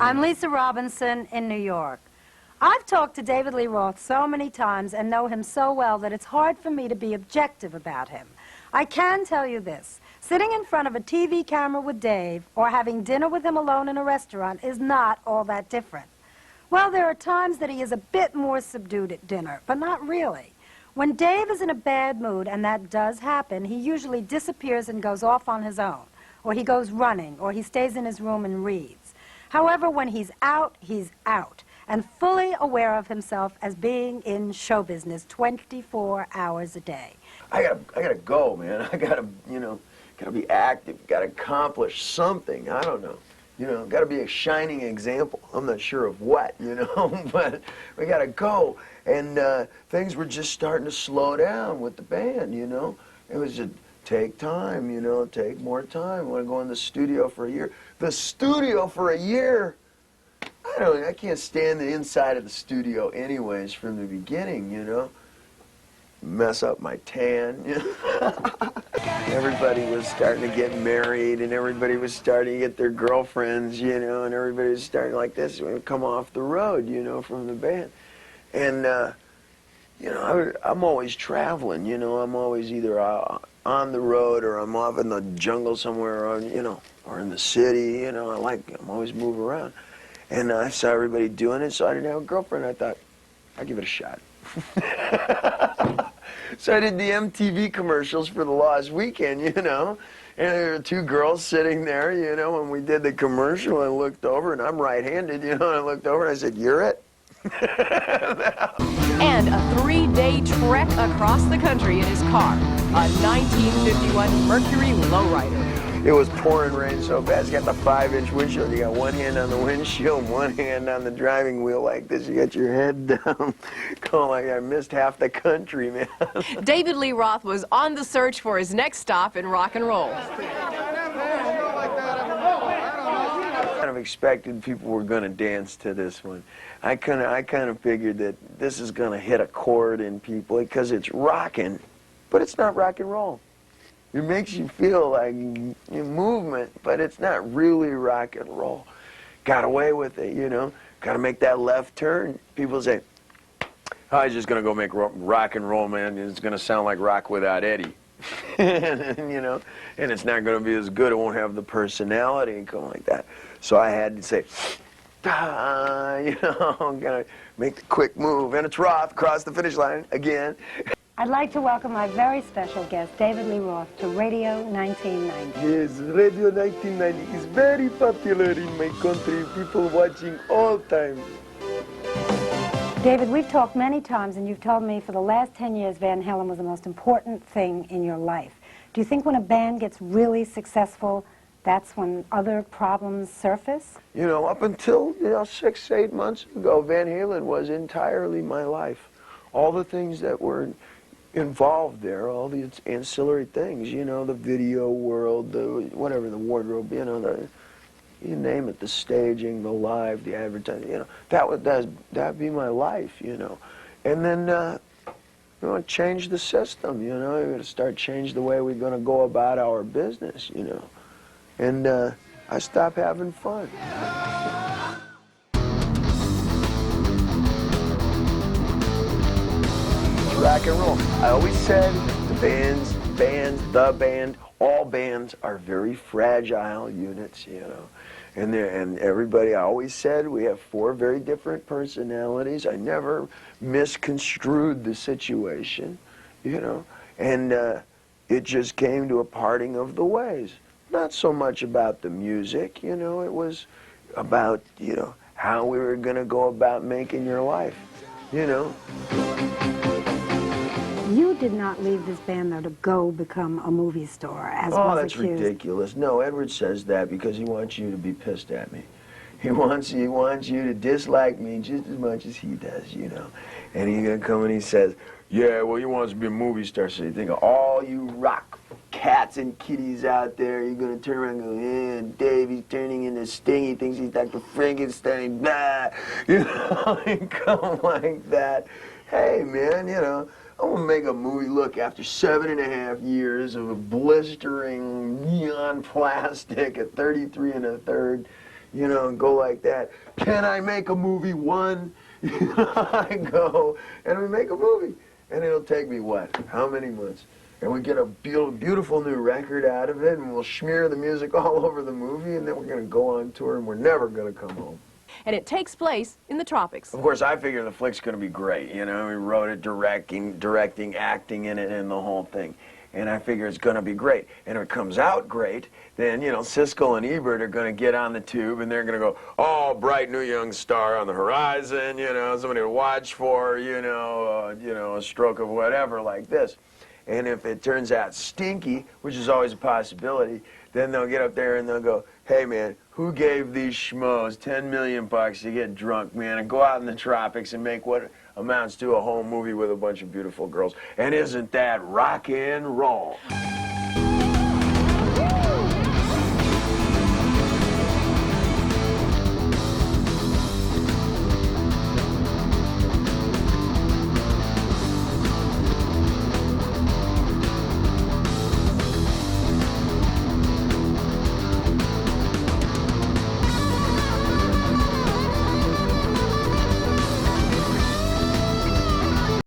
I'm Lisa Robinson in New York. I've talked to David Lee Roth so many times and know him so well that it's hard for me to be objective about him. I can tell you this. Sitting in front of a TV camera with Dave or having dinner with him alone in a restaurant is not all that different. Well, there are times that he is a bit more subdued at dinner, but not really. When Dave is in a bad mood, and that does happen, he usually disappears and goes off on his own, or he goes running, or he stays in his room and reads. However, when he's out, and fully aware of himself as being in show business 24 hours a day. I gotta go, man. I gotta, gotta be active, gotta accomplish something. I don't know. Gotta be a shining example. I'm not sure of what, but we gotta go. And things were just starting to slow down with the band, It was just take time, take more time. I want to go in the studio for a year. The studio for a year? I can't stand the inside of the studio anyways from the beginning, Mess up my tan, Everybody was starting to get married, and everybody was starting to get their girlfriends, and everybody was starting like this, come off the road, from the band. And, I'm always traveling, I'm always either on the road or I'm off in the jungle somewhere, or, or in the city, I'm always moving around. And I saw everybody doing it, so I didn't have a girlfriend. I thought, I'll give it a shot. So I did the MTV commercials for The Lost Weekend, And there were two girls sitting there, when we did the commercial. I looked over, and I'm right-handed, and I looked over, and I said, "You're it." And a 3-day trek across the country in his car, a 1951 Mercury lowrider. It was pouring rain so fast. You got the 5-inch windshield. You got one hand on the windshield, one hand on the driving wheel like this. You got your head down. Going like I missed half the country, man. David Lee Roth was on the search for his next stop in rock and roll. I kind of expected people were going to dance to this one. I kind of figured that this is going to hit a chord in people because it's rocking, but it's not rock and roll. It makes you feel like movement, but it's not really rock and roll. Got away with it, Got to make that left turn. People say, "I was just going to go make rock and roll, man. It's going to sound like Rock Without Eddie." and it's not going to be as good. It won't have the personality and come like that. So I had to say, I'm going to make the quick move. And it's Roth, across the finish line again. I'd like to welcome my very special guest, David Lee Roth, to Radio 1990. Yes, Radio 1990 is very popular in my country. People watching all time. David, we've talked many times, and you've told me for the last 10 years Van Halen was the most important thing in your life. Do you think when a band gets really successful, that's when other problems surface? Up until 6, 8 months ago, Van Halen was entirely my life. All the things that were involved there, all the ancillary things, the video world, the wardrobe, you name it, the staging, the live, the advertising, that'd be my life, And then, change the system, you got to start change the way we're going to go about our business, And I stopped having fun. Rock and roll. I always said the band, all bands are very fragile units, And everybody, I always said we have 4 very different personalities. I never misconstrued the situation, And it just came to a parting of the ways. Not so much about the music, it was about, how we were going to go about making your life, You did not leave this band, though, to go become a movie star, as was that's accused. ridiculous. No, Edward says that because he wants you to be pissed at me. He wants you to dislike me just as much as he does, And he's going to come and he says, "Yeah, well, he wants to be a movie star, so you think of all you rock cats and kitties out there, you're going to turn around and go, yeah, Dave, he's turning into Sting, he thinks he's Dr. Frankenstein, blah." And come like that. Hey, man, I want to make a movie. Look, after 7.5 years of a blistering neon plastic at 33 1/3, you know, and go like that. Can I make a movie one? You know, I go, and we make a movie. And it'll take me, what, how many months? And we get a beautiful new record out of it, and we'll smear the music all over the movie, and then we're going to go on tour, and we're never going to come home. And it takes place in the tropics. Of course, I figure the flick's going to be great. You know, we wrote it, directing, acting in it, and the whole thing. And I figure it's going to be great. And if it comes out great, then, you know, Siskel and Ebert are going to get on the tube, and they're going to go, oh, bright new young star on the horizon, you know, somebody to watch for, you know, a stroke of whatever like this. And if it turns out stinky, which is always a possibility, then they'll get up there and they'll go, hey, man, who gave these schmoes $10 million to get drunk, man, and go out in the tropics and make what amounts to a whole movie with a bunch of beautiful girls? And isn't that rock and roll?